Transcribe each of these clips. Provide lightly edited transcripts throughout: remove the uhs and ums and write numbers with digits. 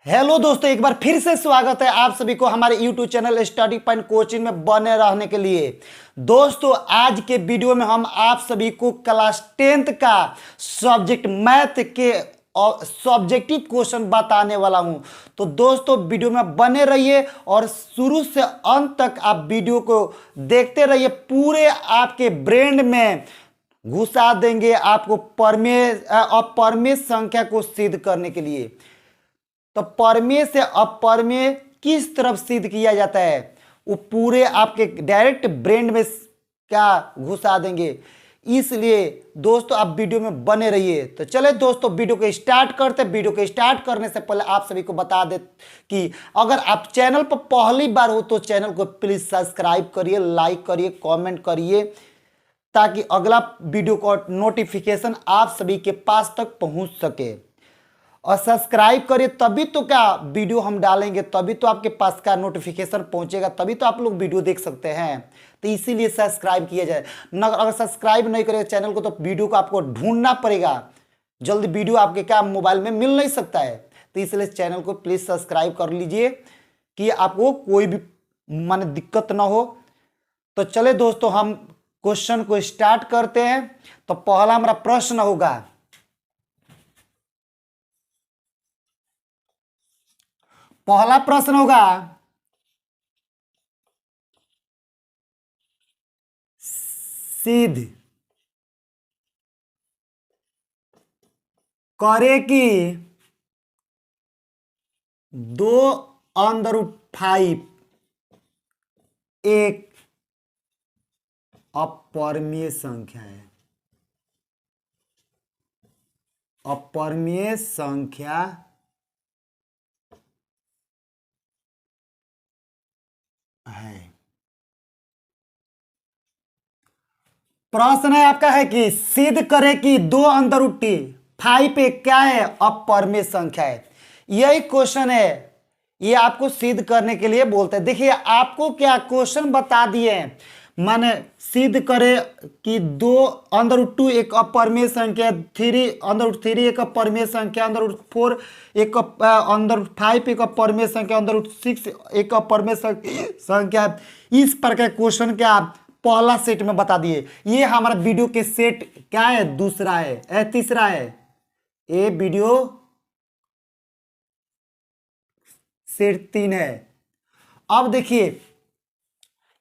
Hello दोस्तों, एक बार फिर से स्वागत है आप सभी को हमारे YouTube channel study point coaching में बने रहने के लिए। दोस्तों, आज के वीडियो में हम आप सभी को क्लास 10th का सब्जेक्ट मैथ के सब्जेक्टिव क्वेश्चन बताने वाला हूं। तो दोस्तों, वीडियो में बने रहिए और शुरू से अंत तक आप वीडियो को देखते रहिए। पूरे आपके ब्रेन में घुसा देंगे आपको अपरिमेय संख्या को सिद्ध करने के लिए। तो परमेय से अपरमेय किस तरफ सिद्ध किया जाता है वो पूरे आपके डायरेक्ट ब्रेन में क्या घुसा देंगे। इसलिए दोस्तों आप वीडियो में बने रहिए। तो चले दोस्तों, वीडियो को स्टार्ट करते हैं। वीडियो को स्टार्ट करने से पहले आप सभी को बता दे कि अगर आप चैनल पर पहली बार हो तो चैनल को प्लीज सब्सक्राइब करिए, लाइक करिए, कमेंट करिए, ताकि अगला वीडियो का नोटिफिकेशन आप सभी के पास तक पहुंच सके। और सब्सक्राइब करिए, तभी तो क्या वीडियो हम डालेंगे तभी तो आपके पास का नोटिफिकेशन पहुंचेगा, तभी तो आप लोग वीडियो देख सकते हैं। तो इसीलिए सब्सक्राइब किया जाए। न अगर सब्सक्राइब नहीं करेगा चैनल को तो वीडियो को आपको ढूंढना पड़ेगा, जल्दी वीडियो आपके क्या मोबाइल में मिल नहीं सकता है। तो इसलिए चैनल को प्लीज सब्सक्राइब कर लीजिए कि आपको कोई भी माने दिक्कत ना हो। तो चले दोस्तों, हम क्वेश्चन को स्टार्ट करते हैं। तो पहला हमारा प्रश्न होगा, पहला प्रश्न होगा सिद्ध करे कि 2√5 एक अपरिमेय संख्या है। अपरिमेय संख्या है। प्रश्न है आपका है कि सिद्ध करे कि 2√5 एक क्या है, अपरिमेय संख्या है। यही क्वेश्चन है, ये आपको सिद्ध करने के लिए बोलते हैं। देखिए आपको क्या क्वेश्चन बता दिए हैं, माने सिद्ध करे कि 2√2 एक अपरिमेय संख्या, 3√3 एक अपरिमेय संख्या, √4 एक √5 एक अपरिमेय संख्या, √6 एक अपरिमेय संख्या। इस प्रकार क्वेश्चन क्या पहला सेट में बता दिए। ये हमारा वीडियो के सेट क्या है, दूसरा है, तीसरा है। ये वीडियो सेट 3 है। अब देखिए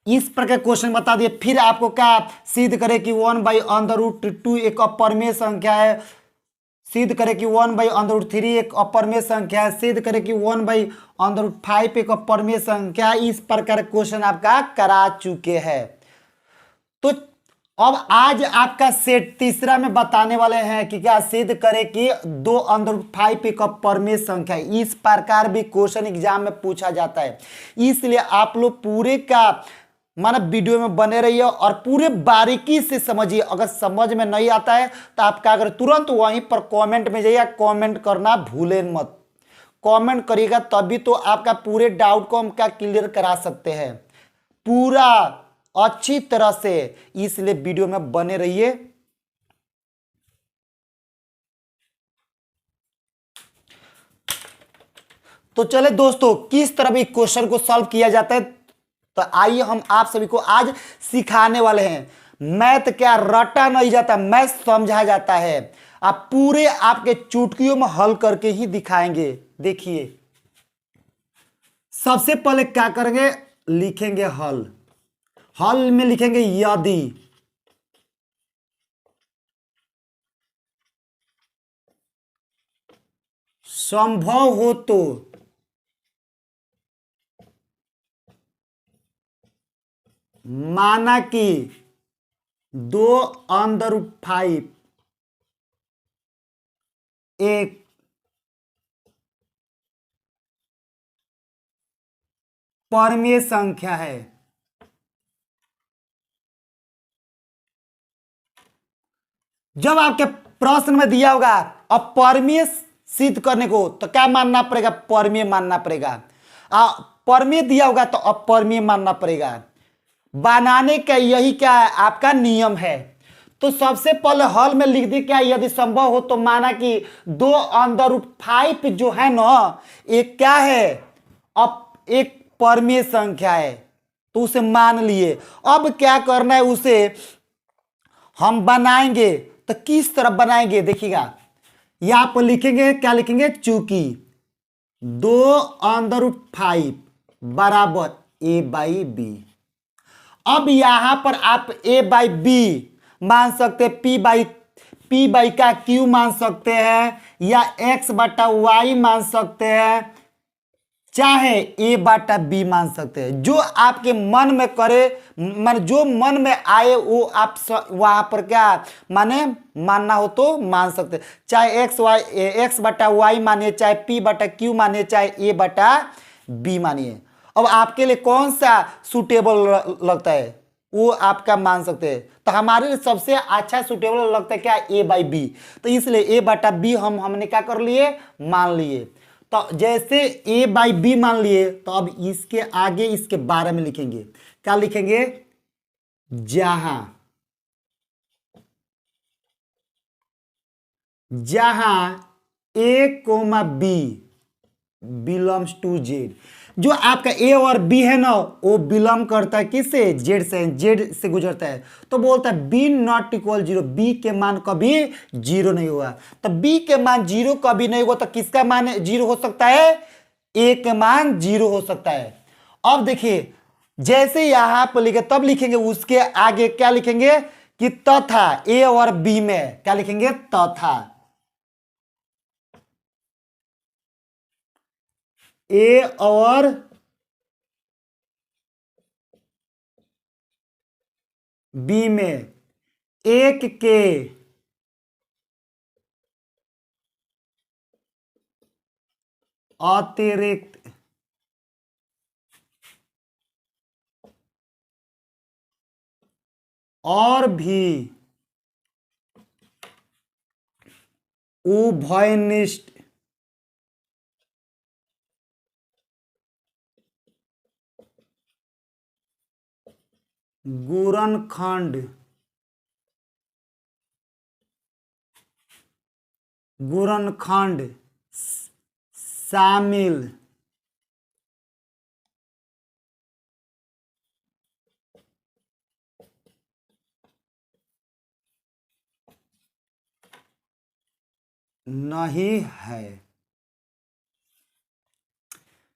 इस प्रकार क्वेश्चन बता दिए। फिर आपको क्या सिद्ध करे कि 1/√2 एक अपरिमेय संख्या है, सिद्ध करे कि 1/√3 एक अपरिमेय संख्या है, सिद्ध करे कि 1/√5 एक अपरिमेय संख्या। इस प्रकार क्वेश्चन आपका करा चुके हैं। तो अब आज आपका सेट तीसरा में बताने वाले हैं कि क्या सिद्ध करे कि 2√5 एक अपरिमेय संख्या है। इस प्रकार भी क्वेश्चन एग्जाम में पूछा जाता है। इसलिए आप लोग पूरे का माना वीडियो में बने रहिए और पूरे बारीकी से समझिए। अगर समझ में नहीं आता है तो आप क्या करें, तुरंत वहीं पर कमेंट में जाइए, कमेंट करना भूलें मत। कमेंट करिएगा तभी तो आपका पूरे डाउट को हम क्या क्लियर करा सकते हैं पूरा अच्छी तरह से। इसलिए वीडियो में बने रहिए। तो चले दोस्तों, किस तरह भी क्वेश्चन को सॉल्व किया जाता है तो आइए हम आप सभी को आज सिखाने वाले हैं। मैथ क्या रटा नहीं जाता, मैथ समझा जाता है। आप पूरे आपके चुटकियों में हल करके ही दिखाएंगे। देखिए सबसे पहले क्या करेंगे, लिखेंगे हल। हल में लिखेंगे यदि संभव हो तो माना कि 2√5 एक परमेय संख्या है। जब आपके प्रश्न में दिया होगा अब परमेय सिद्ध करने को तो क्या मानना पड़ेगा, परमेय मानना पड़ेगा। परमेय दिया होगा तो अपरमेय मानना पड़ेगा। बनाने का यही क्या है आपका नियम है। तो सबसे पहले हल में लिख दी क्या, यदि संभव हो तो माना कि 2√5 जो है ना एक क्या है, अब एक परमीय संख्या है, तो उसे मान लिए। अब क्या करना है, उसे हम बनाएंगे। तो किस तरह बनाएंगे देखिएगा, यहां पर लिखेंगे क्या, लिखेंगे चूंकि 2√5 बराबर a/b। अब यहां पर आप a/b मान सकते हैं, p का q मान सकते हैं, या x/y मान सकते हैं, चाहे a/b मान सकते हैं, जो आपके मन में करे, जो मन में आए वो आप वहां पर क्या माने, मानना हो तो मान सकते हैं। चाहे x/y मानिए, चाहे p/q मानिए, चाहे a/b मानिए। अब आपके लिए कौन सा सुटेबल लगता है वो आपका मान सकते हैं। तो हमारे लिए सबसे अच्छा सुटेबल लगता है क्या, a/b। तो इसलिए a/b हमने क्या कर लिए, मान लिए। तो जैसे a/b मान लिए, तो अब इसके आगे इसके बारे में लिखेंगे, क्या लिखेंगे, जहां a, b belongs to Z. जो आपका ए और बी है ना वो बिलोंग करता है किससे, जेड से, जेड से गुजरता है। तो बोलता है बी नॉट इक्वल 0, बी के मान कभी 0 नहीं हुआ। तो बी के मान 0 कभी नहीं हुआ, तो किसका मान 0 हो सकता है, ए के मान 0 हो सकता है। अब देखिए जैसे यहां पर लिखे तब लिखेंगे उसके आगे क्या लिखेंगे कि तथा, ए और बी में क्या लिखेंगे, तथा ए और बी में एक के अतिरिक्त और भी उभयनिष्ठ गुणनखंड शामिल नहीं है।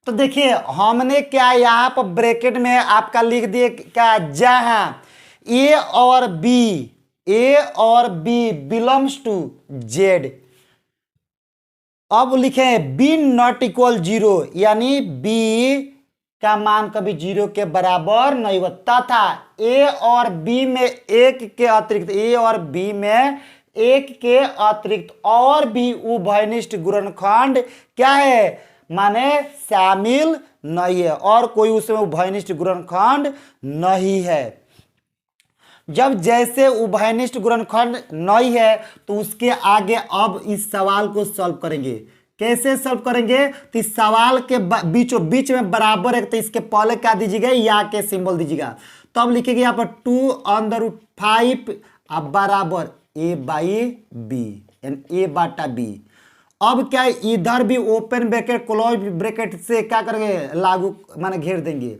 तो देखिए हमने क्या यहां पर ब्रैकेट में आपका लिख दिए क्या, जहां ए और बी बिलोंग्स टू जेड। अब लिखे बी नॉट इक्वल 0, यानी बी का मान कभी 0 के बराबर नहीं हुआ, तथा ए और बी में एक के अतिरिक्त, ए और बी में एक के अतिरिक्त और भी उभयनिष्ठ गुणनखंड क्या है, माने शामिल नहीं है, और कोई उसमें उभयनिष्ठ गुणनखंड नहीं है। जब जैसे उभयनिष्ठ गुणनखंड नहीं है तो उसके आगे अब इस सवाल को सॉल्व करेंगे। कैसे सॉल्व करेंगे, तो इस सवाल के बीचों बीच में बराबर है, तो इसके पहले क्या दीजिएगा, या के सिंबल दीजिएगा। तो अब लिखेंगे यहाँ पर 2√5 अब बराबर a/b, यानी a/b। अब क्या इधर भी ओपन ब्रैकेट क्लोज ब्रैकेट से क्या करेंगे, लागू माने घेर देंगे।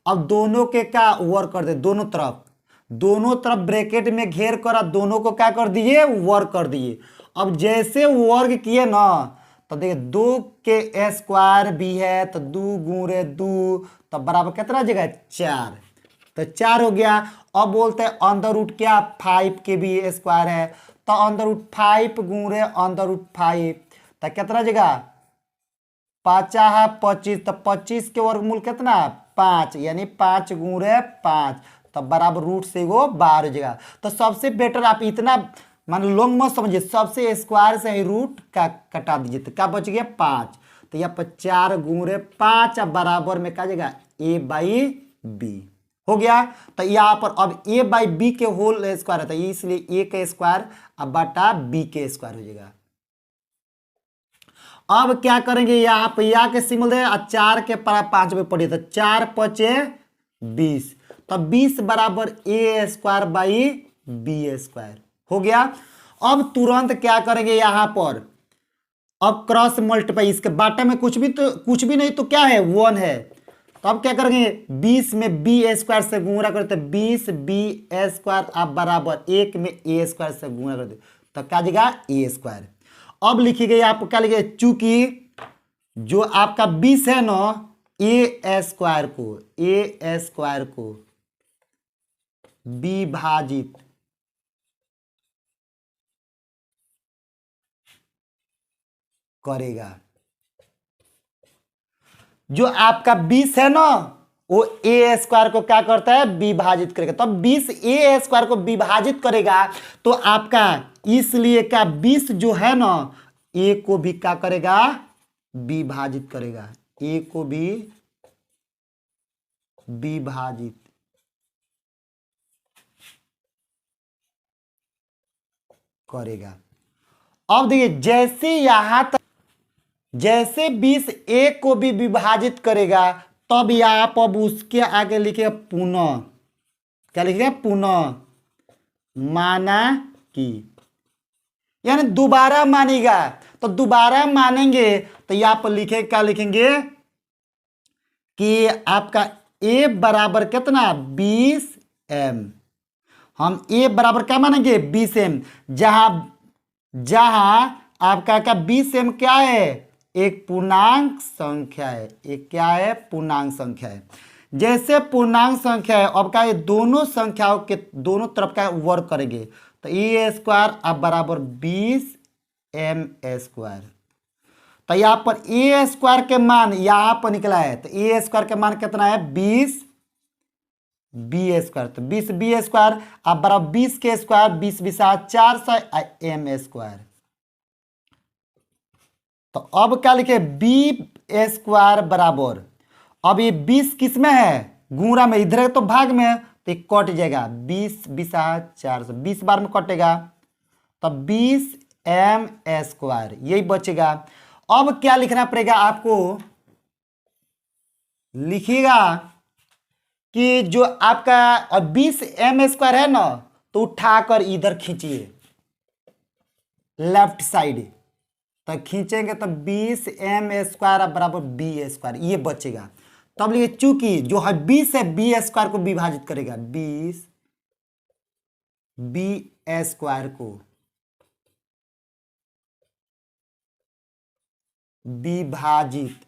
अब दोनों के क्या वर्क कर दे, दोनों तरफ ब्रैकेट में घेर कर दोनों को क्या कर दिए, वर्क कर दिए। अब जैसे वर्ग किए ना तो देखिए 2 के स्क्वायर भी है, तो 2 गुणे 2 तो बराबर कितना जगह 4, तो 4 हो गया। अब बोलते हैं अंडर रूट क्या 5 के भी स्क्वायर है, तो अंडर रूट 5 गुणे अंडर रूट 5 तो कितना जगह 5 है 25, तो 25 के वर्गमूल कितना 5, यानी 5 गुणे 5 तब बराबर रूट से वो बाहर हो जाएगा। तो सबसे बेटर आप इतना मान लॉन्ग मत समझिए, सबसे स्क्वायर से ही रूट का कटा दीजिए, तो क्या बच गया 5। तो यहाँ पर 4 गुणे 5 बराबर में क्या जाएगा a/b हो गया। तो यहाँ पर अब a/b के होल स्क्वायर है, तो इसलिए a का स्क्वायर अब बटा b के स्क्वायर हो जाएगा। अब क्या करेंगे, यहाँ पे या के सिंबल दे 4 के 5 में पढ़िए, तो 4 × 5 = 20, तो 20 बराबर a² बाई बी स्क्वायर हो गया। अब तुरंत क्या करेंगे यहां पर, अब क्रॉस मल्टीप्लाई, इसके बाटे में कुछ भी नहीं तो क्या है 1 है। तो अब क्या करेंगे 20 में बी स्क्वायर से गुणा करते, 20 बी स्क्वायर आप बराबर 1 में ए स्क्वायर से गुणा करते, तो क्या जाएगा ए स्क्वायर। अब लिखिएगा आपको क्या लिखिए, चूंकि जो आपका 20 है ना, ए स्क्वायर को विभाजित करेगा, जो आपका 20 है ना वो ए स्क्वायर को क्या करता है विभाजित करेगा। तो 20 ए स्क्वायर को विभाजित करेगा तो आपका, इसलिए क्या 20 जो है ना ए को भी क्या करेगा विभाजित करेगा, ए को भी विभाजित करेगा। अब देखिए जैसे यहां तक, जैसे 20 ए को भी विभाजित करेगा, तब आप अब उसके आगे लिखेगा पुनः, क्या लिखेगा पुनः माना कि, यानी दोबारा मानेगा। तो दोबारा मानेंगे तो यहां पर लिखे क्या लिखेंगे कि आपका ए बराबर कितना 20 एम, हम ए बराबर क्या मानेंगे 20 एम, जहां आपका क्या 20 एम क्या है एक पूर्णांक संख्या है, एक क्या है पूर्णांक संख्या है। जैसे पूर्णांक संख्या है, अब क्या ये दोनों संख्याओं के दोनों तरफ का वर्ग करेंगे, तो ए स्क्वायर अब बराबर 20 एम स्क्वायर। तो यहां पर ए स्क्वायर के मान यहां पर निकला है, तो ए स्क्वायर के मान कितना है 20 बी स्क्वायर, तो 20 बी स्क्वायर अब बराबर 20 के स्क्वायर 20 बिसा 400 एम स्क्वायर। तो अब क्या लिखे बी स्क्वायर बराबर, अब ये 20 किस में है गुणा में, इधर है तो भाग में है, तो कट जाएगा 20 बिसा 400, 20 बार में कटेगा तो 20 एम स्क्वायर यही बचेगा। अब क्या लिखना पड़ेगा आपको, लिखिएगा कि जो आपका 20 एम स्क्वायर है ना, तो उठाकर इधर खींचिए लेफ्ट साइड, तो खींचेंगे तो 20 एम स्क्वायर बराबर बी स्क्वायर ये बचेगा। तब लिखिए चूंकि जो है 20 है बी स्क्वायर को विभाजित करेगा, 20 बी स्क्वायर को विभाजित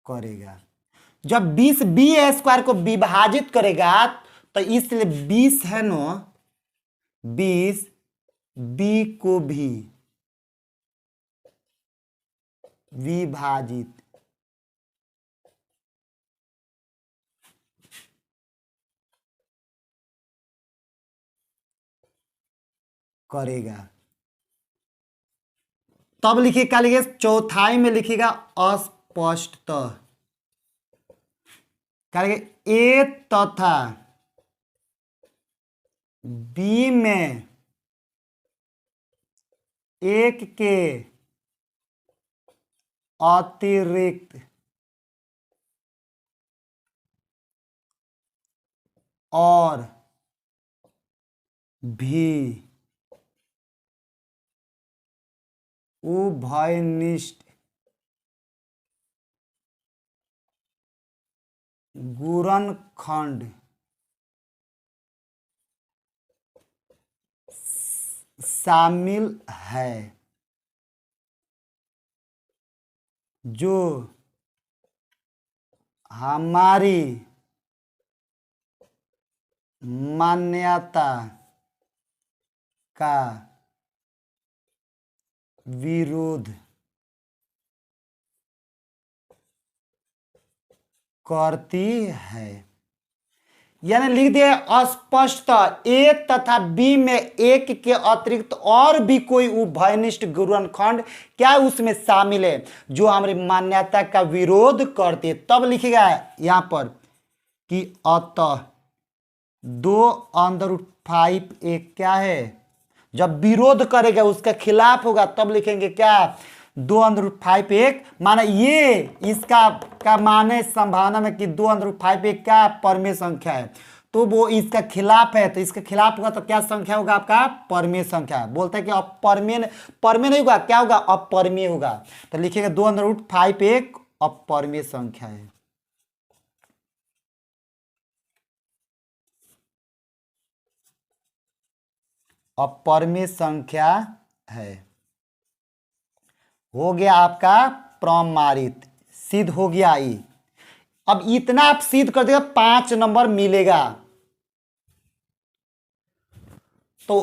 करेगा। जब 20 बी स्क्वायर को विभाजित करेगा तो इसलिए 20 है ना 20 बी को भी विभाजित करेगा। तब लिखिए क्या लिखिए चौथाई में लिखिएगा अस्पष्टतः, क्या लिखिए ए तथा बी में एक के अतिरिक्त और भी उभयनिष्ठ गुणनखंड शामिल है, जो हमारी मान्यता का विरोध करती है। यानी लिख दिए अस्पष्ट ए तथा बी में एक के अतिरिक्त और भी कोई उभयनिष्ठ गुणनखंड क्या उसमें शामिल है जो हमारी मान्यता का विरोध करते। तब लिखेगा यहां पर कि अतः 2√5 एक क्या है, जब विरोध करेगा उसके खिलाफ होगा तब लिखेंगे क्या 2 अंडर रूट 5 एक माना ये इसका का माने संभावना में कि 2 अंडर रूट 5 एक का परमेय संख्या है, तो वो इसका खिलाफ है, तो इसका खिलाफ होगा तो क्या संख्या होगा आपका परमेय संख्या। बोलते हैं कि अपरमेय परमेय नहीं होगा, क्या होगा अपरमेय होगा। तो लिखिएगा 2 अंडर रूट 5 एक अपरमेय संख्या है। अपरमेय संख्या है। हो गया आपका प्रमाणित, सिद्ध हो गया ये। अब इतना आप सिद्ध कर देगा 5 नंबर मिलेगा। तो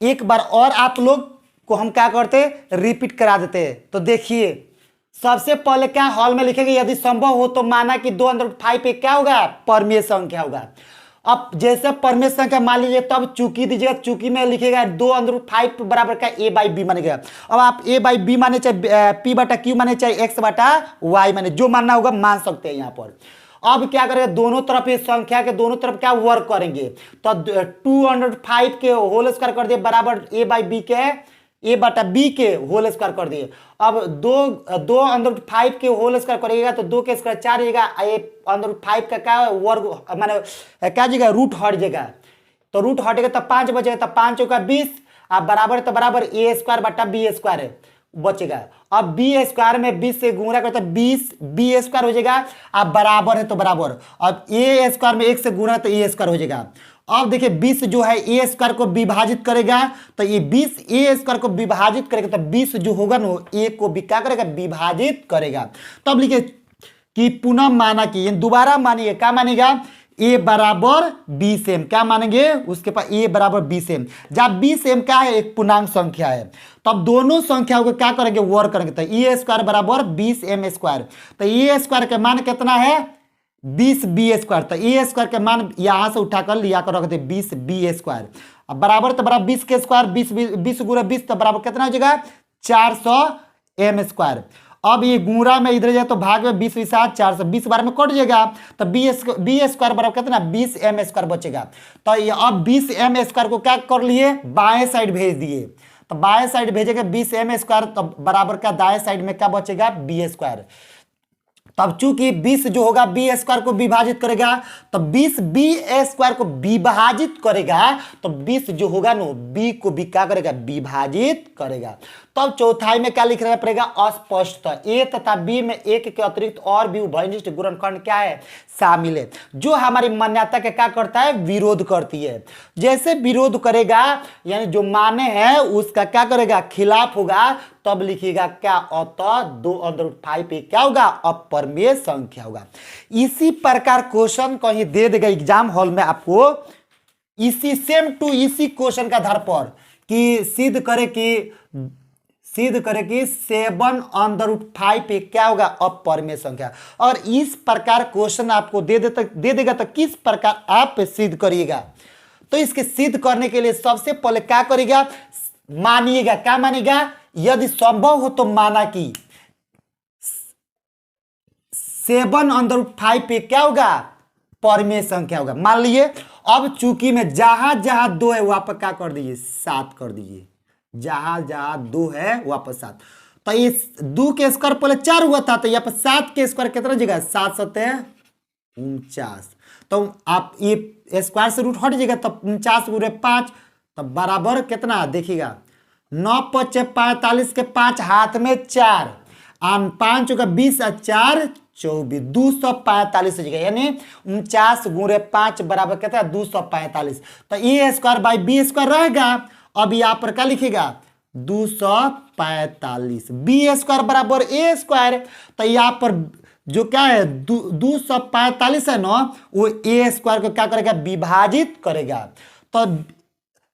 एक बार और आप लोग को हम क्या करते रिपीट करा देते। तो देखिए सबसे पहले क्या हॉल में लिखेंगे, यदि संभव हो तो माना कि 2 अंडर रूट 5 एक क्या होगा परमेय संख्या होगा। अब जैसे परमेय संख्या मान लीजिए, तब चूकी दीजिएगा, चूकी में लिखेगा 2 अंडर रूट 5 बराबर का a बाई बी मानेगा। अब आप a बाई बी माने चाहे p बटा क्यू माने चाहे x बटा y माने, जो मानना होगा मान सकते हैं यहाँ पर। अब क्या करेंगे, दोनों तरफ इस संख्या के दोनों तरफ क्या वर्क करेंगे, तो 2 अंडर रूट 5 के होल स्क्वायर कर दिए बराबर a बाई बी के ए बटा बी के होल स्क्वायर कर दिए। अब 2 अंडर रूट 5 के होल स्क्वायर करिएगा तो 2 के स्क्वायर 4 जाएगा, ए अंडर रूट 5 का क्या वर्ग माने क्या जगह रूट हट जाएगा, तो रूट हटेगा तो 5 बचेगा, तो 5 चौका 20 अब बराबर तो बराबर ए स्क्वायर बटा बी स्क्वायर बचेगा। अब बी स्क्वायर में 20 से गुणा करते 20 बी स्क्वायर हो जाएगा, अब बराबर है तो बराबर, अब ए स्क्वायर में 1 से गुणा तो ए स्क्वायर हो जाएगा। अब देखिए 20 जो है ए स्क्वायर को विभाजित करेगा, तो ये 20 ए स्क्वायर को विभाजित करेगा, तो 20 जो होगा ना ए को भी क्या करेगा विभाजित करेगा। तब लिखे कि पुनः माना कि दोबारा मानिए, क्या मानेगा ए बराबर 20 एम, क्या मानेंगे उसके पास ए बराबर 20 एम। जब 20 एम क्या है एक पूर्णांक संख्या है, तब दोनों संख्याओं को क्या करेंगे वर्ग करेंगे, तो ए स्क्वायर बराबर 20 एम स्क्वायर। तो ए स्क्वायर का मान कितना है 20 बी स्क्वायर, तो ए स्क्वायर का मान यहां से उठाकर लिया कर रख दे 20 बी स्क्वायर। अब बराबर तो बराबर 20 के स्क्वायर 20 गुणा 20 तो बराबर कितना हो जाएगा 400 एम स्क्वायर। अब ये गुणा में इधर जाए तो भाग में 20 7 420 बार में कट जाएगा, तो बी स्क्वायर बराबर कितना 20 एम स्क्वायर बचेगा। तो ये अब 20 एम स्क्वायर को क्या कर लिए बाएं साइड भेज दिए, तो बाएं साइड भेजेगा 20 एम स्क्वायर, तो बराबर का दाएं साइड में क्या बचेगा बी स्क्वायर। तब चूंकि 20 जो होगा बी स्क्वायर को विभाजित करेगा, तो 20 बी स्क्वायर को विभाजित करेगा, तो 20 जो होगा ना बी को भी क्या करेगा विभाजित करेगा। तब चौथाई में क्या लिख रहा पड़ेगा अस्पष्ट, ए तथा बी में एक के अतिरिक्त और भी उभयनिष्ठ गुणनखंड क्या है शामिल है, जो हमारी मान्यता के क्या करता है विरोध करती है। जैसे विरोध करेगा यानी जो माने हैं उसका क्या करेगा खिलाफ होगा, तब लिखिएगा क्या अतः 2 अंडर रूट 5 पे क्या होगा अपरमेय संख्या होगा। इसी प्रकार क्वेश्चन कहीं दे देगा एग्जाम हॉल में आपको, इसी सेम टू इसी क्वेश्चन का आधार पर कि सिद्ध करे कि 7 अंडर रूट 5 पे क्या होगा अपरमेय संख्या। और इस प्रकार क्वेश्चन आपको दे देगा तो किस प्रकार आप सिद्ध करिएगा। तो इसके सिद्ध करने के लिए सबसे पहले क्या करिएगा मानिएगा, क्या मानिएगा यदि संभव हो तो माना कि 7 अंडर रूट 5 पे क्या होगा परमेय संख्या होगा। मान लीजिए अब चूंकि में जहां जहां 2 है वहां पर क्या कर दीजिए 7 कर दीजिए, जहां जहां 2 है वहां पर 7। तो ये 2 के स्क्वायर पहले 4 हुआ था, तो यहाँ पर 7 के स्क्वायर कितना जगह 7 7 49, तो आप ये स्क्वायर से रूट हट जाएगा, तब 49 गुणे 5 तब बराबर कितना देखिएगा 9 5 45 के 5 हाथ में 4 5 चौका 20 और 4 24 245 हो जाएगा, यानी 49 गुणे 5 बराबर कितना 245। तो ए स्क्वायर बाई बी स्क्वायर रहेगा। अब यहाँ पर क्या लिखेगा 245, बी स्क्वायर बराबर ए स्क्वायर, तो यहाँ पर जो क्या है 245 है ना वो ए स्क्वायर को क्या करेगा विभाजित करेगा। तो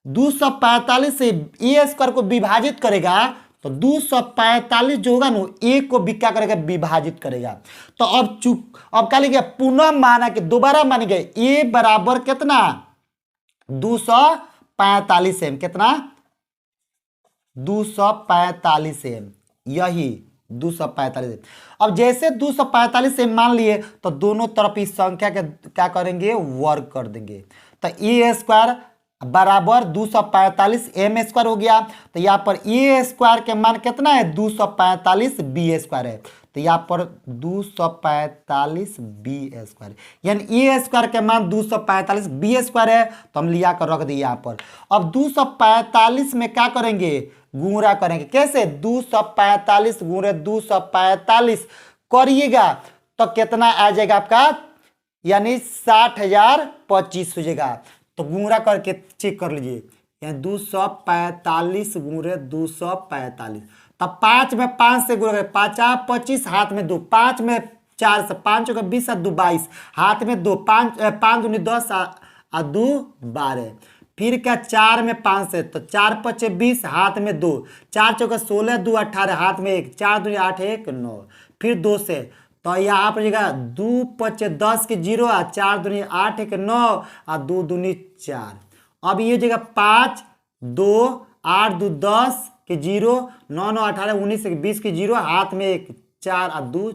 245 से ए स्क्वायर को विभाजित करेगा, तो 245 जो होगा ना ए को भी क्या करेगा विभाजित करेगा। तो अब क्या लिखेगा पुनः माना कि दोबारा मान गए ए बराबर कितना 245 एम, कितना 245 एम, यही 245 एम। अब जैसे 245 एम मान लिए तो दोनों तरफ इस संख्या के क्या करेंगे वर्ग कर देंगे, तो ए स्क्वायर बराबर 245 एम स्क्वायर हो गया। तो यहाँ पर ए स्क्वायर के मान कितना है 245 बी स्क्वायर है। तो यहाँ पर 245 बी स्क्वायर यानी ए स्क्वायर के मान 245 बी स्क्वायर है। तो हम लिया कर रख दिए यहाँ पर। अब 245 में क्या करेंगे गुणा करेंगे। कैसे 245 गुणे 245 करिएगा तो कितना आ जाएगा आपका यानी 60,025 हो जाएगा। तो गुणा करके चेक कर लीजिए यानी 245 गुणे 245। तब 5 में 5 से गुणा 5 25 हाथ में 2 5 में 4 से 5 का 20 2 22 हाथ में 2 5 5 दूनी 10 और 2 12। फिर क्या 4 में 5 से तो 4 5 20 हाथ में 2 4 चौका 16 2 18 हाथ में 1 4 दूनी 8 1 9। फिर 2 से तो यहाँ पर जगह 2 5 10 के 0 और 4 दूनी 8 1 9 और 2 दूनी 4। अब ये जगह 5 2 8 2 10 के 0 9 9 18 19 20 के 0 हाथ में 1 4 और 2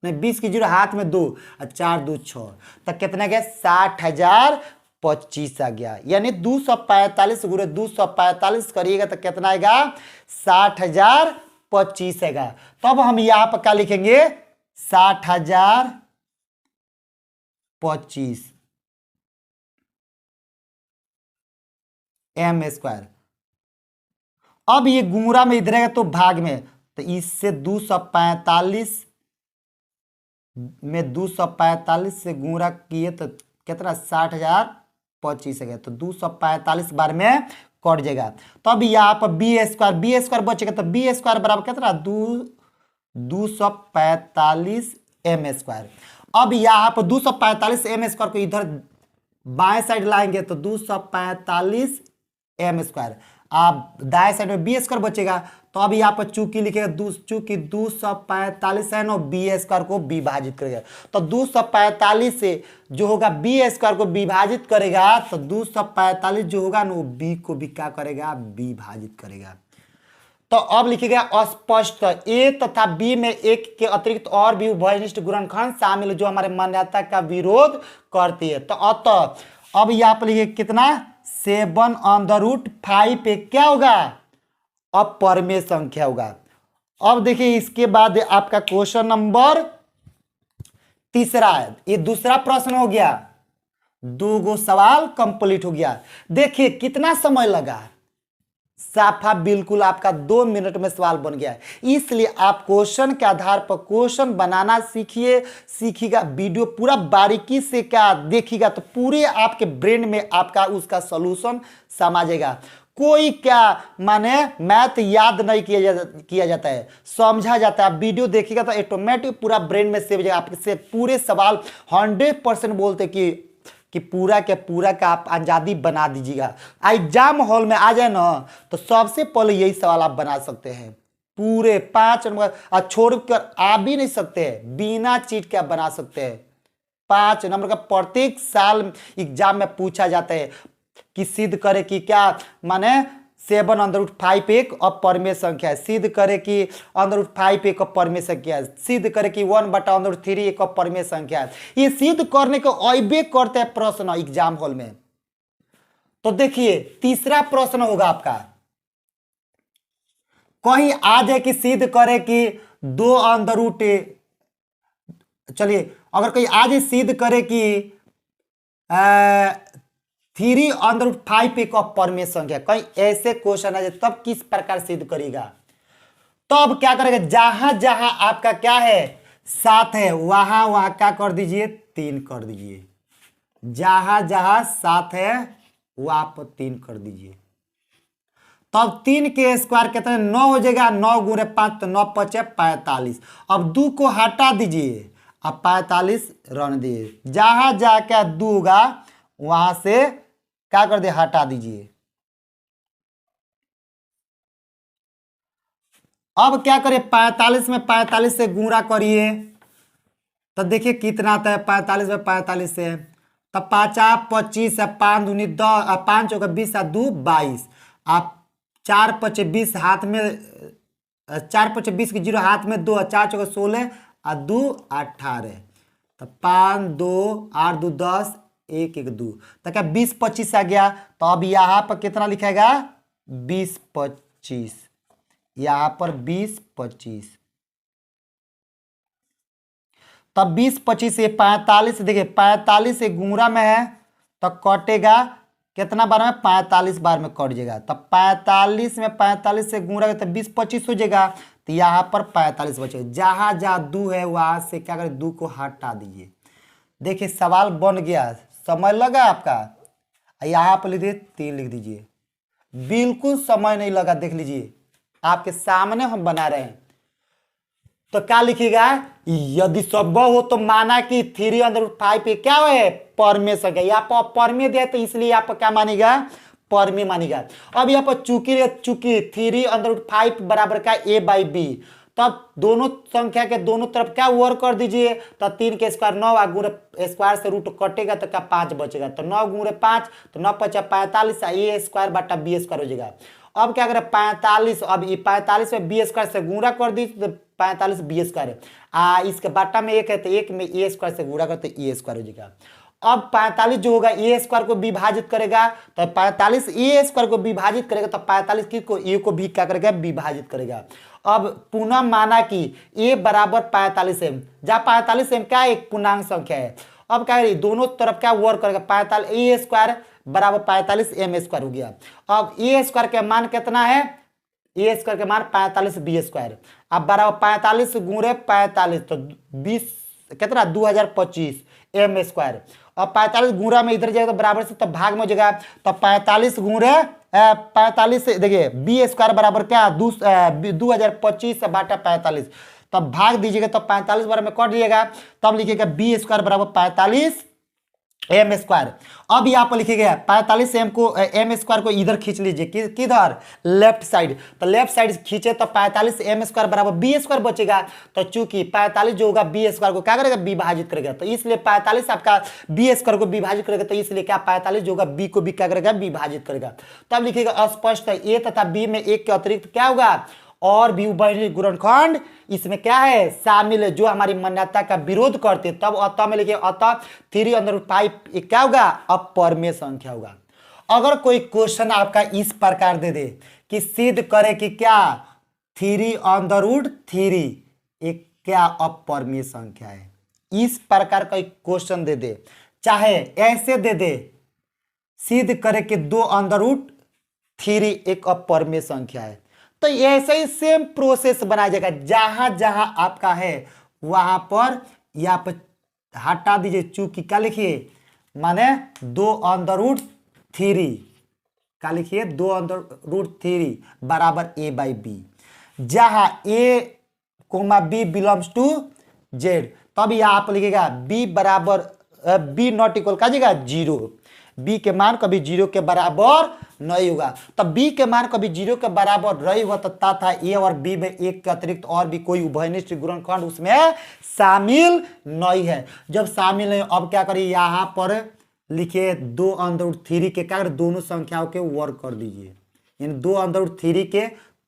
नहीं 20 के 0 हाथ में 2 और 4 2 6। तो कितना गया 60,025 आ गया। यानी 245 गुणे 245 करिएगा तो कितना आएगा 60,025 आएगा। तब हम यहाँ पर क्या लिखेंगे 60,025 एम स्क्वायर। अब ये गुणा में इधर है तो भाग में तो इससे 245 में 245 से गुणा किए तो कितना 60,025 है। तो 245 बार में कट जाएगा। तो अब यहाँ पर बी स्क्वायर बचेगा तो बी स्क्वायर बराबर कितना 245 एम स्क्वायर। अब यहाँ पर 245 एम स्क्वायर को इधर बाएं साइड लाएंगे तो 245 एम स्क्वायर। आप दाएं साइड में बी स्क्वायर बचेगा। तो अब यहाँ पर चूंकि लिखेगा चूंकि 245 है ना बी स्क्वायर को विभाजित करेगा। तो 245 से जो होगा बी स्क्वायर को विभाजित करेगा तो 245 जो होगा ना वो बी को भी क्या करेगा विभाजित करेगा। तो अब लिखिएगा अस्पष्ट ए तथा बी में एक के अतिरिक्त और भी उभयनिष्ठ गुणनखंड शामिल है जो हमारे मान्यता का विरोध करती है। तो अतः अब यहाँ पर लिखिए कितना 7/5 पे क्या होगा अपरिमेय संख्या होगा। अब देखिए इसके बाद आपका क्वेश्चन नंबर तीसरा है। ये दूसरा प्रश्न हो गया। 2 गो सवाल कंप्लीट हो गया। देखिए कितना समय लगा साफा बिल्कुल आपका 2 मिनट में सवाल बन गया है। इसलिए आप क्वेश्चन के आधार पर क्वेश्चन बनाना सीखिएगा। वीडियो पूरा बारीकी से क्या देखिएगा तो पूरे आपके ब्रेन में आपका उसका सॉल्यूशन समा जाएगा। कोई क्या माने मैथ याद नहीं किया जाता है समझा जाता है। आप वीडियो देखिएगा तो ऑटोमेटिक पूरा ब्रेन में सेव हो जाएगा। आपसे पूरे सवाल 100% बोलते कि पूरा के पूरा का आप आज़ादी बना दीजिएगा। एग्जाम हॉल में आ जाए ना तो सबसे पहले यही सवाल आप बना सकते हैं। पूरे 5 नंबर छोड़कर आ भी नहीं सकते हैं बिना चीट के आप बना सकते हैं। 5 नंबर का प्रत्येक साल एग्जाम में पूछा जाता है कि सिद्ध करे कि क्या माने 7/5 एक अपरिमेय संख्या है। सिद्ध करे कि √5 एक अपरिमेय संख्या है। सिद्ध करे कि 1/√3 एक अपरिमेय संख्या है। ये सिद्ध करने को अइबे करते हैं प्रश्न एग्जाम हॉल में। तो देखिए तीसरा प्रश्न होगा आपका कहीं आ जाए कि सिद्ध करे कि 2 चलिए अगर कोई आ जाए सिद्ध करे कि 3/5 एक अपरिमेय संख्या कहीं ऐसे क्वेश्चन आ जाए तब किस प्रकार सिद्ध करेगा। तो अब क्या करेगा जहां जहां आपका क्या है 7 है वहां वहां क्या कर दीजिए 3 कर दीजिए। जहां जहां 7 है वहां पर 3 कर दीजिए। तब 3 के स्क्वायर कितना 9 हो जाएगा। 9 गुणे 5 तो 9 5 45। अब 2 को हटा दीजिए अब 45 रहने दीजिए। जहां जाकर 2 होगा वहां से क्या कर दे हटा दीजिए। अब क्या करिए 45 में 45 से गुणा करिए तो देखिए कितना आता है 45 में 45 से। तब 5 25 5 दूनी 10 5 चौका 20 2 22। आप 4 5 20 हाथ में 4 5 20 के 0 हाथ में 2 4 चौका 16 2 18। तो 5 2 8 2 10 एक एक दो, तो क्या 20-25 आ गया। तो अब यहाँ पर कितना लिखेगा 20-25, यहाँ पर 20-25, तब 20-25 से 45, देखिए 45 से गुणा में है तो कटेगा कितना बार में, 45 बार में कट जाएगा। तब 45 में 45 से गुणा तो 20-25 हो जाएगा। तो यहाँ पर 45 बचेगा, जहां जहां दू है वहां से क्या करें, दू को हटा दीजिए। देखिए सवाल बन गया, समय लगा आपका। यहाँ पर लिख दीजिए 3 लिख दीजिए, बिल्कुल समय नहीं लगा। देख लीजिए आपके सामने हम बना रहे हैं। तो क्या लिखिएगा, यदि संभव हो तो माना कि 3/5 क्या है, परमेय संख्या। यहाँ पर परमेय दिया तो इसलिए यहाँ पर क्या मानेगा, परमेय मानेगा। अब यहाँ पर चूंकि 3/5 बराबर का a/b, तब दोनों संख्या के दोनों तरफ क्या वर्क कर दीजिए। तो 3 के स्क्वायर 9 गुणे स्क्वायर से रूट कटेगा तो क्या 5 बचेगा। तो 9 गुणे 5 तो 9 × 5 = 45, a स्क्वायर बटा b स्क्वायर हो जाएगा। अब क्या करें 45, अब ये 45 में बी स्क्वायर से गुणा कर दी तो 45 बी स्क्वायर, इसके बाटा में 1 है तो 1 में ए स्क्वायर से गुणा करते ए स्क्वायर हो जाएगा। अब 45 जो होगा ए स्क्वायर को विभाजित करेगा, तो 45 ए स्क्वायर को विभाजित करेगा तो 45 किसको, ए को भी क्या करेगा, विभाजित करेगा। अब पुनः माना कि ए बराबर 45m, जहाँ 45m क्या एक पूर्णांक संख्या है। अब क्या है, दोनों तरफ क्या वर्क करेगा, 45 ए स्क्वायर बराबर 45 एम स्क्वायर हो गया। अब ए स्क्वायर के मान कितना है, ए स्क्वायर के मान 45 बी स्क्वायर। अब बराबर 45 गुणे 45 तो 20 कितना 2025 एम स्क्वायर। और 45 गुणा में इधर जाएगा तो बराबर से, तो भाग में हो जाएगा। तो 45 गुणे 45 देखिए बी स्क्वायर बराबर क्या 2025 बाटा 45, तब भाग दीजिएगा तो 45 बार में कट दिएगा। तब लिखिएगा बी स्क्वायर बराबर 45 एम स्क्वायर। अब यहाँ पर लिखिएगा 45 एम को एम स्क्वायर को इधर खींच लीजिए, किधर, लेफ्ट साइड। तो लेफ्ट साइड खींचे तो 45 एम स्क्वायर बराबर बी स्क्वायर बचेगा। तो चूंकि 45 जो होगा बी स्क्वायर को क्या करेगा, विभाजित करेगा। तो इसलिए 45 आपका बी स्क्वायर को विभाजित करेगा, तो इसलिए क्या 45 जो होगा बी को भी क्या करेगा, विभाजित करेगा। तब लिखिएगा अस्पष्ट है, ए तथा बी में एक के अतिरिक्त क्या होगा, और भी उभयनिष्ठ गुणनखंड इसमें क्या है, शामिल है, जो हमारी मान्यता का विरोध करते। तब अतः में लिखिए अतः 3/5 क्या होगा, अपरमेय संख्या होगा। अगर कोई क्वेश्चन आपका इस प्रकार दे दे कि सिद्ध करे कि क्या 3/3 एक क्या अपरमेय संख्या है, इस प्रकार का क्वेश्चन दे दे, चाहे ऐसे दे दे सिद्ध करे कि 2/3 एक अपरमेय संख्या है, तो ऐसे ही सेम प्रोसेस बनाया जाएगा। जहां जहां आपका है वहां पर यहाँ पर हटा दीजिए, चूंकि क्या लिखिए, माने 2/3 क्या लिखिए, 2/3 बराबर a/b, जहां a, b belongs to z। तब यहाँ पर लिखिएगा b बराबर b नॉट इक्वल का जगह 0, b के मान कभी 0 के बराबर नहीं होगा। तब b के मान कभी 0 के बराबर नहीं हुआ तो तथा a और b में एक के अतिरिक्त और भी कोई उभयनिष्ठ गुणनखंड उसमें शामिल नहीं है। जब शामिल नहीं, अब क्या करिए, यहाँ पर लिखिए 2/3 के क्या, दोनों संख्याओं के वर्ग कर दीजिए, यानी 2/3 के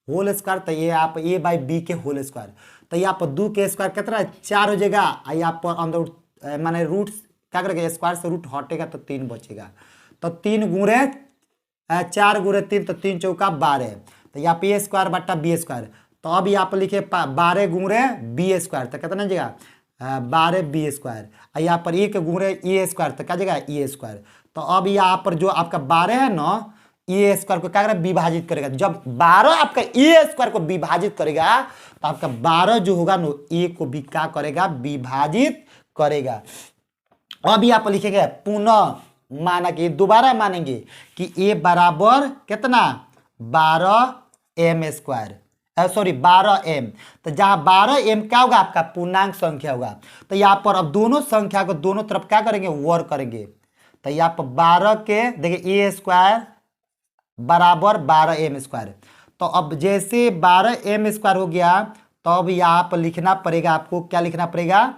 होल स्क्वायर, तो ये आप a/b के होल स्क्वायर। तो यहाँ पर 2 के स्क्वायर कितना है, 4 हो जाएगा। यहाँ पर अंदर माने रूट क्या करेगा, स्क्वायर से रूट हटेगा तो 3 बचेगा। तो 3 गुणे 4 गुणे 3 तो 3 चौका 12, तो यहाँ पे ए स्क्वायर बटा बी स्क्वायर। तो अब यहाँ पर लिखे 12 गुणे बी स्क्वायर, तो कितना जगह 12 बी स्क्वायर। यहाँ पर 1 गुणे ए स्क्वायर, तो क्या जगह ए स्क्वायर। तो अब यहाँ पर जो आपका 12 है ना, ए स्क्वायर को क्या करेगा, विभाजित करेगा। जब 12 आपका ए स्क्वायर को विभाजित करेगा तो आपका 12 जो होगा ना ए को भी क्या करेगा, विभाजित करेगा। अब यहाँ पर लिखेगा पुनः माना कि दोबारा मानेंगे कि a बराबर कितना 12m स्क्वायर, सॉरी 12m। तो जहां 12m क्या होगा, आपका पूर्णांक संख्या होगा। तो यहाँ पर अब दोनों संख्या को दोनों तरफ क्या करेंगे, वर्ग करेंगे। तो यहाँ पर 12 के देखिए a स्क्वायर बराबर 12m स्क्वायर। तो अब जैसे 12m स्क्वायर हो गया, तो अब यहाँ पर लिखना पड़ेगा आपको, क्या लिखना पड़ेगा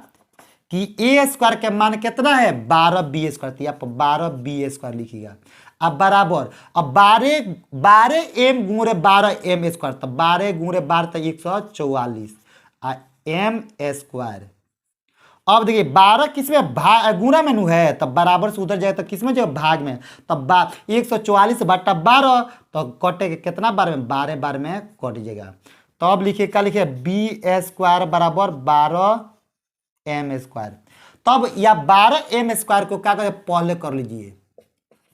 कि ए स्क्वायर के मान कितना है 12b स्क्वायर। तो यहाँ पर 12b स्क्वायर लिखिएगा। अब बराबर अब 12m गुणे 12m स्क्वायर, तो 12 गुणे 12 तो 144 एम स्क्वायर। अब देखिए 12 किस में गुणा में नु है, तब बराबर से उधर जाए तो किस में जाए, भाग में। तब 144 बटा 12, तो कटे कितना बार में, 12 बार में कट जाएगा। तो अब लिखिए क्या लिखिए, बी स्क्वायर बराबर 12m²। तब या 12m² को क्या करें, पहले कर लीजिए।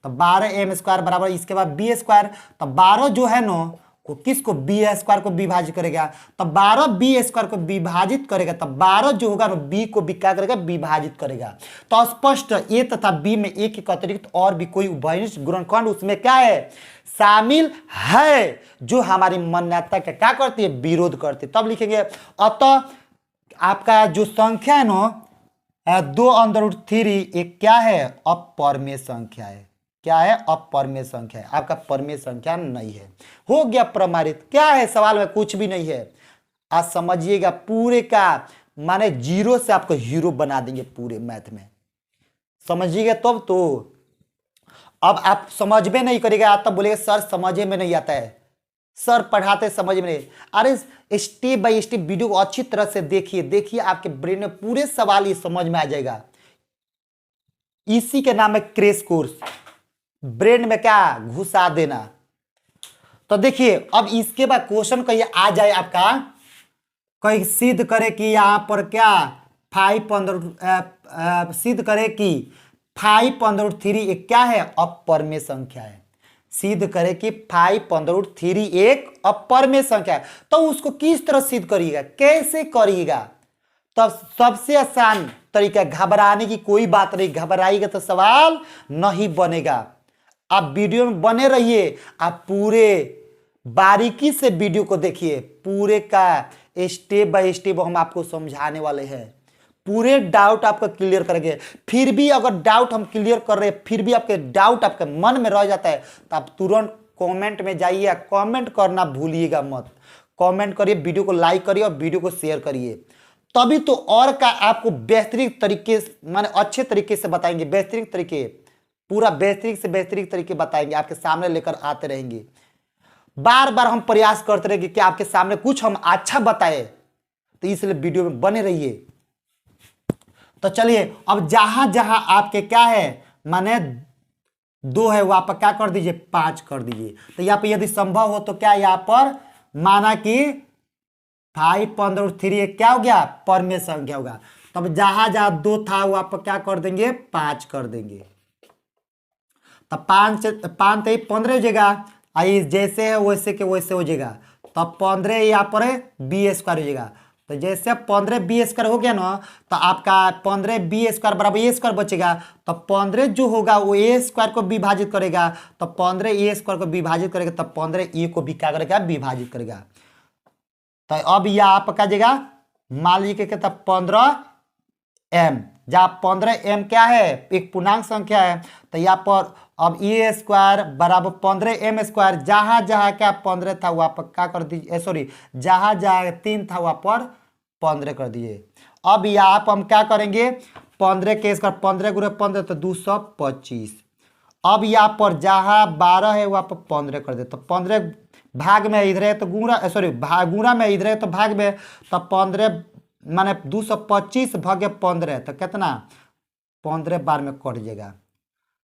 तो 12m² बराबर इसके बाद बी स्क्वायर। तो 12 जो है नो को किसको, बी स्क्वायर को विभाजित करेगा। तब 12 बी स्क्वायर को विभाजित करेगा, तब 12 जो होगा ना बी को भी क्या करेगा, विभाजित करेगा। तो स्पष्ट ए तथा बी में एक के अतिरिक्त और भी कोई उभयनिष्ठ गुणनखंड उसमें क्या है, शामिल है, जो हमारी मान्यता का क्या करती है, विरोध करती है। तब लिखेंगे अतः आपका जो संख्या है ना 2√3 एक क्या है, अपरिमेय संख्या है। क्या है, अपरिमेय संख्या है, आपका परिमेय संख्या नहीं है। हो गया प्रमाणित। क्या है सवाल में, कुछ भी नहीं है। आज समझिएगा पूरे का माने 0 से आपको हीरो बना देंगे पूरे मैथ में, समझिएगा तब तो। अब आप समझ में नहीं करेगा तब बोलेगा सर समझे में नहीं आता है, सर पढ़ाते समझ में नहीं। अरे स्टेप बाय स्टेप वीडियो को अच्छी तरह से देखिए आपके ब्रेन में पूरे सवाल ये समझ में आ जाएगा। इसी के नाम है क्रैश कोर्स, ब्रेन में क्या घुसा देना। तो देखिए अब इसके बाद क्वेश्चन कहीं आ जाए आपका, कहीं सिद्ध करे कि यहां पर क्या 5 सिद्ध करे कि 5√3 एक क्या है, अपरिमेय संख्या है। सिद्ध करे कि 5√3 एक अपरिमेय संख्या है। तो उसको किस तरह सिद्ध करिएगा, कैसे करिएगा। तब सबसे आसान तरीका, घबराने की कोई बात नहीं, घबराइएगा तो सवाल नहीं बनेगा। आप वीडियो में बने रहिए, आप पूरे बारीकी से वीडियो को देखिए, पूरे का स्टेप बाय स्टेप हम आपको समझाने वाले हैं, पूरे डाउट आपका क्लियर करेंगे। फिर भी अगर डाउट हम क्लियर कर रहे हैं, फिर भी आपके डाउट आपके मन में रह जाता है, तो आप तुरंत कमेंट में जाइए, कमेंट करना भूलिएगा मत। कमेंट करिए, वीडियो को लाइक करिए और वीडियो को शेयर करिए, तभी तो और का आपको बेहतरीन तरीके माने अच्छे तरीके से बताएंगे, बेहतरीन तरीके, पूरा बेहतरीन से बेहतरीन तरीके बताएंगे, आपके सामने लेकर आते रहेंगे। बार बार हम प्रयास करते रहेंगे कि आपके सामने कुछ हम अच्छा बताए, तो इसलिए वीडियो में बने रहिए। तो चलिए अब जहां जहां आपके क्या है माने 2 है वहां पर क्या कर दीजिए, 5 कर दीजिए। तो यहाँ पर यदि संभव हो तो क्या यहाँ पर माना कि 5√3 क्या हो गया, परिमेय संख्या होगा। तब जहां जहां 2 था वहां पर क्या कर देंगे, 5 कर देंगे। तब 5 से 5 तो 15 हो जाएगा, जैसे है वैसे के वैसे हो जाएगा। तब 15 यहाँ पर बी स्क्वायर हो जाएगा। तो जैसे 15 बी स्क्वायर हो गया ना, तो आपका 15 बी स्क्वायर बराबर ए स्क्वायर बचेगा। तो 15 जो होगा वो ए स्क्वायर को विभाजित करेगा, तो 15 ए स्क्वायर को विभाजित करेगा, तब 15 ए को भी क्या करेगा, विभाजित करेगा। तो अब यह आपका जगह मान लीजिए कि तब 15m, जहाँ 15m क्या है, एक पूर्णांक संख्या है। तो यहाँ पर अब ए स्क्वायर बराबर 15m², जहां जहां क्या 15 था वहां पर क्या कर दीजिए, सॉरी जहां जहां 3 था वहां पर 15 कर दीजिए। अब यहाँ पर हम क्या करेंगे, 15 के स्क्वायर 15 गुणे 15 तो 225। अब यहाँ पर जहां 12 है वहां पर 15 कर दे, तो 15 भाग में इधर है तो गुणा, सॉरी गुणा में इधर है तो भाग में, तो 15 माने 225 भागे 15 तो कितना 15 बार में कट जाएगा।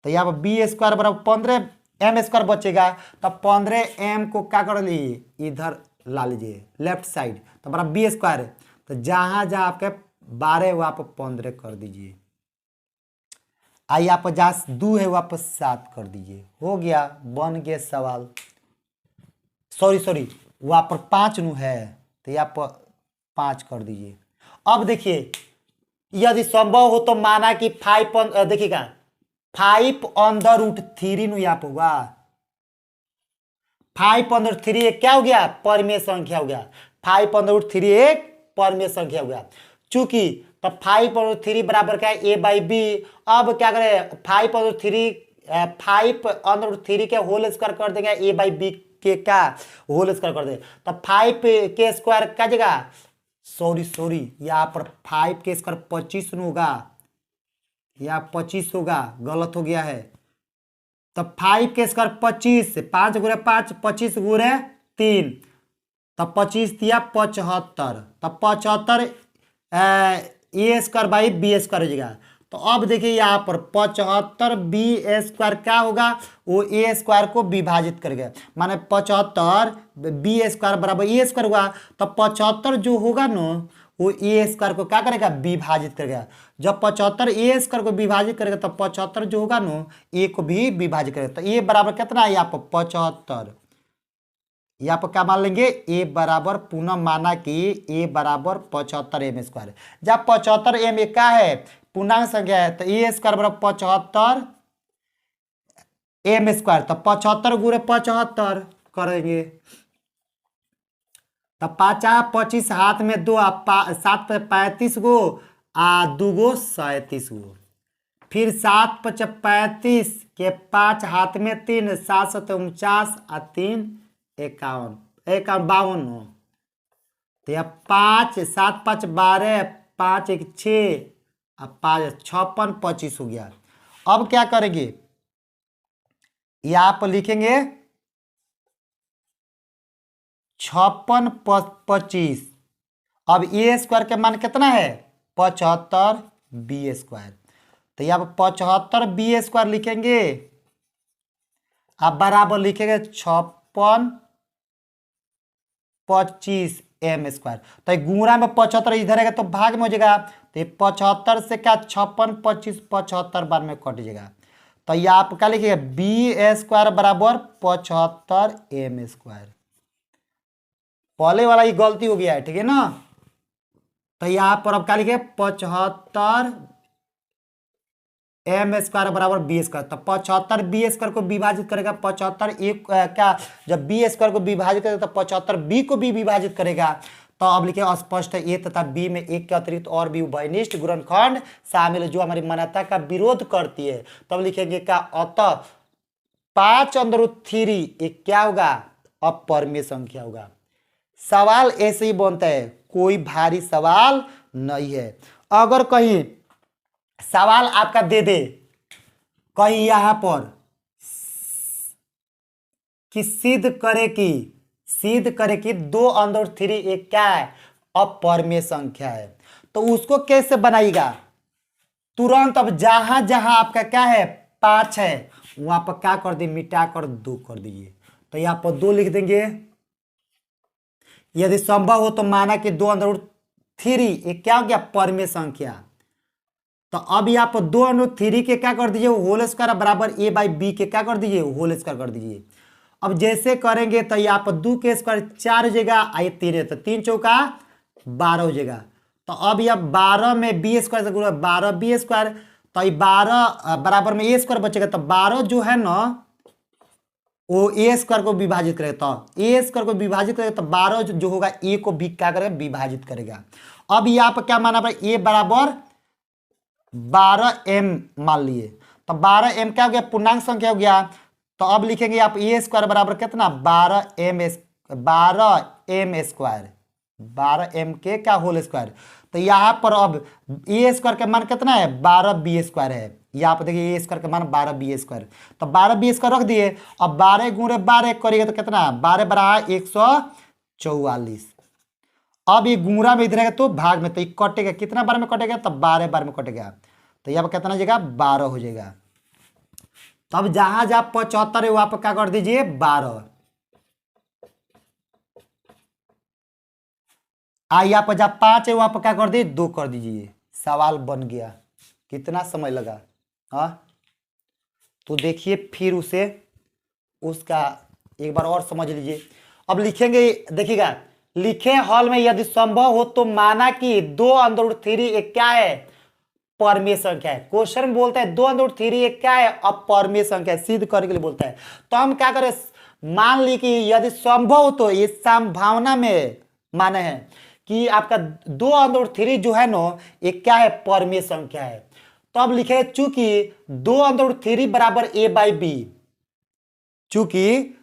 तो यहाँ पर बी स्क्वायर बराबर 15m² बचेगा। तब 15m को क्या कर लीजिए, इधर ला लीजिए लेफ्ट साइड, तो बराबर बी स्क्वायर। तो जहां जहां आपके 12 है वहां पर 15 कर दीजिए, आई यहाँ पर जहां 2 है वहां पर 7 कर दीजिए। हो गया, बन गया सवाल। सॉरी वहां पर 5 नु है, तो यहाँ पर 5 कर दीजिए। अब देखिए यदि संभव हो तो माना कि 5 देखिएगा 5√3 नु यहाँ पर होगा, 5√3 एक क्या हो गया, परिमेय संख्या हो गया। 5√3 एक परिमेय संख्या हो गया। चूंकि तो 5√3 बराबर क्या है, a/b। अब क्या करें, 5√3 के होल स्क्वायर कर देंगे, a/b के क्या होल स्क्वायर कर दे, तो 5 के स्क्वायर क्या जगह, सॉरी यहाँ पर 5 के स्क्वायर 25 होगा, यहाँ 25 होगा, गलत हो गया है। तो 5 के स्क्वायर 25, 5 गुणे 5 25 गुणे 3, तब 25 दिया 75, तब 75 ए स्क्वायर बाई बी स्क्वायर हो जाएगा। तो अब देखिए यहाँ पर 75 बी स्क्वायर क्या होगा, वो ए स्क्वायर को विभाजित करेगा, माने 75 बी स्क्वायर बराबर ए स्क्वायर हुआ। तो 75 जो होगा ना वो ए स्क्वायर को क्या करेगा, विभाजित करेगा। जब 75 ए स्क्वायर को विभाजित करेगा तो 75 जो होगा ना ए को भी विभाजित करेगा। तो ए बराबर कितना है यहाँ पर 75, यहाँ पर क्या मान लेंगे, ए बराबर पुनः माना कि ए बराबर 75 एम स्क्वायर। जब 75 एम क्या है, पूर्णांक संख्या है, तो ए स्क्वायर बराबर 75 एम स्क्वायर। तो 75 गुणे 75 करेंगे तो 5×25 हाथ में 2 7 पे 35 गो आ 2 गो 37 गो। फिर 7×5 = 35 के 5 हाथ में 3 7×7 = 49 आ 3 51 52 हो। तो यह 5 7×5 = 12 5 1 6 अब 5 56 25 हो गया। अब क्या करेंगे, यहाँ पर लिखेंगे 56 25। अब ए स्क्वायर के मान कितना है 75 बी स्क्वायर। तो यहाँ पर 75 बी स्क्वायर लिखेंगे, अब बराबर लिखेंगे 56 25 एम स्क्वायर। तो गुणा में 75 इधर है तो भाग में हो जाएगा। तो 75 से क्या 56 25 75 बार में कट जाएगा। तो ये आप क्या लिखिएगा, बी स्क्वायर बराबर 75 एम स्क्वायर। पहले वाला ही गलती हो गया है, ठीक है ना। तो यहाँ पर अब क्या लिखे 75 एम स्क्वायर बराबर बी स्क्वायर। तो 75 बी स्क्वायर को विभाजित करेगा 75 एक क्या, जब बी स्क्वायर को विभाजित करेगा तो 75 बी को भी विभाजित करेगा। तो अब लिखे स्पष्ट है ए तथा बी में एक के अतिरिक्त और भी उभयनिष्ठ गुणनखंड शामिल है जो हमारी मान्यता का विरोध करती है। तब लिखेंगे क्या, अतः 5√3 एक क्या होगा, अपरिमेय संख्या होगा। सवाल ऐसे ही बनता है, कोई भारी सवाल नहीं है। अगर कहीं सवाल आपका दे दे कहीं यहां पर कि सिद्ध करे कि 2√3 एक क्या है, अपरिमेय संख्या है, तो उसको कैसे बनाइएगा, तुरंत अब जहां जहां आपका क्या है 5 है वहां पर क्या कर दी, मिटा कर 2 कर दीजिए। तो यहां पर 2 लिख देंगे। यदि संभव हो तो माना कि 2√3 एक क्या हो गया, परिमेय संख्या। तो अब यहाँ पर 2√3 के क्या कर दीजिए, होल स्क्वायर बराबर ए बाई बी के क्या कर दीजिए, होल स्क्वायर कर दीजिए। अब जैसे करेंगे तो यहाँ पर 2 के स्क्वायर 4 हो जाएगा, आइए 3 है तो 3 चौका 12 हो जाएगा। तो अब यह 12 में बी स्क्वायर से गुणा 12 बी स्क्वायर, तो ये 12 बराबर में ए स्क्वायर बचेगा। तो 12 जो है ना वो ए स्क्वायर को विभाजित करेगा। तो ए स्क्वायर को विभाजित करेगा तो 12 जो होगा ए को भी क्या करेगा, विभाजित करेगा। अब यहाँ पर क्या माना भाई, ए बराबर 12 एम मान लिए। तो 12 एम क्या हो गया, पूर्णांक संख्या हो गया। तो अब लिखेंगे आप ए स्क्वायर बराबर कितना, 12 एम स्क्वायर, 12 एम के क्या होल स्क्वायर। तो यहाँ पर अब ए स्क्वायर का मान कितना है, 12 बी स्क्वायर है। यहाँ पर देखिए ए स्क्वायर का मान 12 बी स्क्वायर। तो 12 बी स्क्वायर रख दिए। अब 12 गुणे 12 करिएगा तो कितना, 12 बराबर 144। अब ये गुणा में इधर है तो भाग में, तो ये कटेगा, कितना बार में कटेगा, तो 12 बार में कटेगा। तो यहाँ पर कितना हो जाएगा, 12 हो जाएगा। तो अब जहां जहां 75 है वहां पर क्या कर दीजिए, 12। यहाँ पर जहां 5 है वहां पर क्या कर दीजिए, 2 कर दीजिए। सवाल बन गया। कितना समय लगा, हाँ। तो देखिए फिर उसे उसका एक बार और समझ लीजिए। अब लिखेंगे, देखिएगा, लिखे हॉल में यदि संभव हो तो माना कि 2√3 एक क्या है, परिमेय संख्या है। क्वेश्चन में बोलता है 2√3 एक क्या है, अपरिमेय संख्या है, सिद्ध करने के लिए बोलता है। तो हम क्या करें, मान ली कि यदि संभव हो तो ये संभावना में माने है कि आपका 2√3 जो है ना एक क्या है, परिमेय संख्या है। तो अब लिखे चूंकि 2√3 बराबर ए बाई बी, चूंकि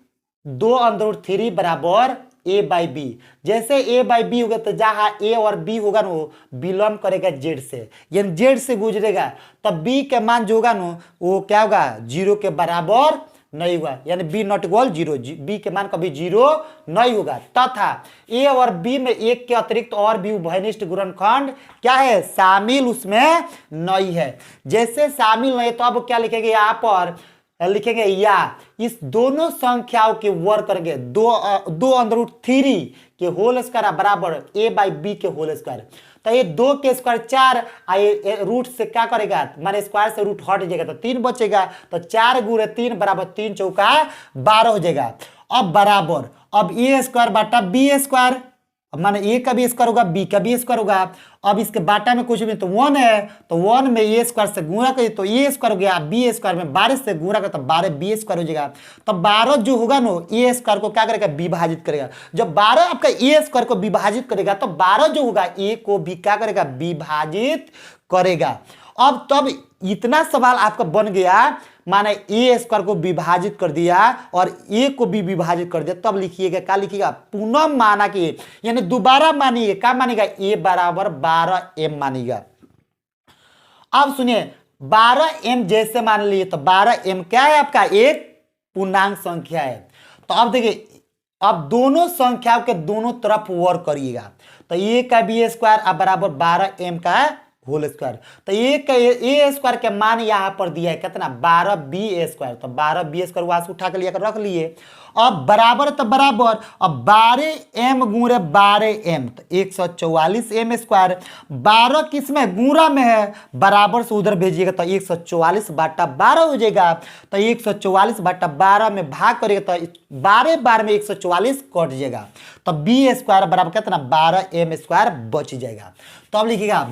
2√3 बराबर ए बाई बी, जैसे ए बाई बी होगा तो जहां ए और बी होगा ना वो बिलोंग करेगा जेड से, जेड से गुजरेगा। तब बी के मान जो होगा ना वो क्या होगा, 0 के बराबर नहीं हुआ, यानी B not equal zero, B के मान कभी जीरो नहीं होगा। तथा ए और बी में एक के अतिरिक्त और भी उभयनिष्ठ गुणनखंड क्या है, शामिल उसमें नहीं है। जैसे शामिल नहीं तो अब क्या लिखेंगे यहाँ पर, लिखेंगे या इस दोनों संख्याओं के वर्ग करेंगे, दो अंडर रूट थ्री के होल स्क्वायर बराबर ए बाई बी के होल स्क्वायर। तो ये 2 के स्क्वायर 4, रूट से क्या करेगा, माने स्क्वायर से रूट हट जाएगा तो 3 बचेगा, तो 4 गुणे 3 बराबर 3 चौका 12 हो जाएगा। अब बराबर अब ए स्क्वायर बाटा बी स्क्वायर, माने ए का भी स्क्वायर होगा, बी का भी स्क्वायर होगा। अब इसके बाटा में कुछ भी तो 1 है, तो 1 में ए स्क्वायर से गुणा करिए तो ए स्क्वायर हो गया, बी स्क्वायर में 12 से गुणा करें तो 12 बी स्क्वायर हो जाएगा। तो 12 जो होगा ना ए स्क्वायर को क्या करेगा, विभाजित करेगा। जब 12 आपका ए स्क्वायर को विभाजित करेगा तो 12 जो होगा ए को भी क्या करेगा, विभाजित करेगा। अब तब इतना सवाल आपका बन गया, माने ए स्क्वायर को विभाजित कर दिया और ए को भी विभाजित कर दिया, तब लिखिएगा क्या लिखिएगा, पुनः माना कि यानी दोबारा मानिए, क्या मानेगा, ए बराबर 12m मानेगा। अब सुनिए 12m जैसे मान लिए तो 12m क्या है आपका, एक पूर्णांक संख्या है। तो अब देखिए अब दोनों संख्याओं के दोनों तरफ वर्ग करिएगा, तो ए का बी स्क्वायर अब बराबर 12m का होल स्क्वायर। तो ए स्क्वायर के मान यहाँ पर दिया है कितना, 12 बी स्क्वायर। तो 12 बी स्क्वायर वहां से उठा के लिया कर रख लिए। अब बराबर तो बराबर, अब 12m गुणे 12m तो 144m स्क्वायर। 12 किस में, गुणा में है, बराबर से उधर भेजिएगा तो 144 बाटा 12 हो जाएगा। तो 144 बाटा 12 में भाग करिएगा तो 12 बार में 144 कट जाएगा। तो बी स्क्वायर बराबर कितना, 12m स्क्वायर बच जाएगा। तो अब लिखिएगा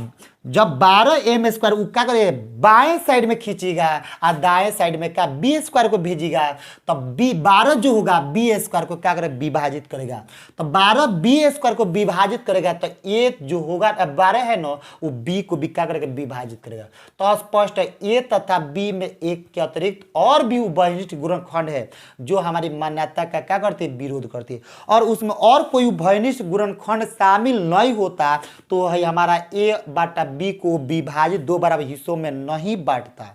जब 12m स्क्वायर क्या करेगा, बाएं साइड में खींचेगा और दाएं साइड में क्या बी स्क्वायर को भेजेगा, तो बी 12 जो होगा बी स्क्वायर को क्या करेगा, विभाजित करेगा। तो 12 बी स्क्वायर को विभाजित करेगा तो ए जो होगा 12 है ना, वो बी को भी क्या करेगा, विभाजित करेगा। तो स्पष्ट है ए तथा बी में एक के अतिरिक्त और भी उभयनिष्ठ गुणनखंड है जो हमारी मान्यता का क्या करती है, विरोध करती है। और उसमें और कोई उभयनिष्ठ गुणनखंड शामिल नहीं होता तो है हमारा ए बाटा बी को विभाजित 2 बराबर हिस्सों में नहीं बांटता।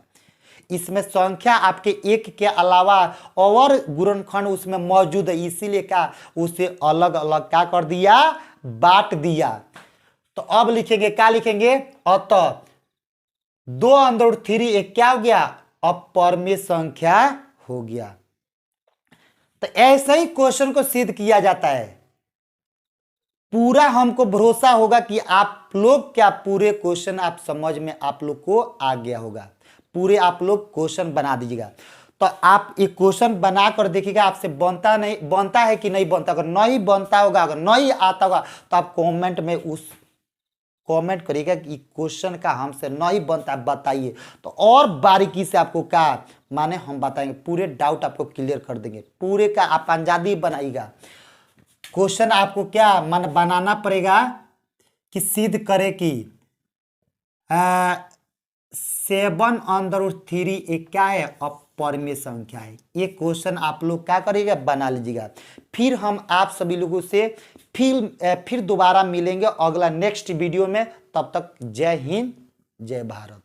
इसमें संख्या आपके एक के अलावा और गुणनखंड उसमें मौजूद है, इसीलिए क्या उसे अलग अलग क्या कर दिया, बांट दिया। तो अब लिखेंगे क्या लिखेंगे, अतः 2 अंडर रूट 3 एक क्या हो गया, अपरिमेय संख्या हो गया। तो ऐसे ही क्वेश्चन को सिद्ध किया जाता है। पूरा हमको भरोसा होगा कि आप लोग क्या पूरे क्वेश्चन आप समझ में आप लोग को आ गया होगा। पूरे आप लोग क्वेश्चन बना दीजिएगा। तो आप एक क्वेश्चन बना कर देखिएगा आपसे बनता है कि नहीं बनता। अगर नहीं बनता होगा, अगर नहीं आता होगा तो आप कमेंट में उस कमेंट करिएगा कि क्वेश्चन का हमसे नहीं बनता बताइए, तो और बारीकी से आपको क्या माने हम बताएंगे, पूरे डाउट आपको क्लियर कर देंगे। पूरे का आप अंजादी बनाइएगा। क्वेश्चन आपको क्या मन बनाना पड़ेगा कि सिद्ध करे कि 7 अंडर रूट 3 एक क्या है, अपरिमेय संख्या है। ये क्वेश्चन आप लोग क्या करिएगा, बना लीजिएगा। फिर हम आप सभी लोगों से फिर दोबारा मिलेंगे अगला नेक्स्ट वीडियो में। तब तक जय हिंद जय भारत।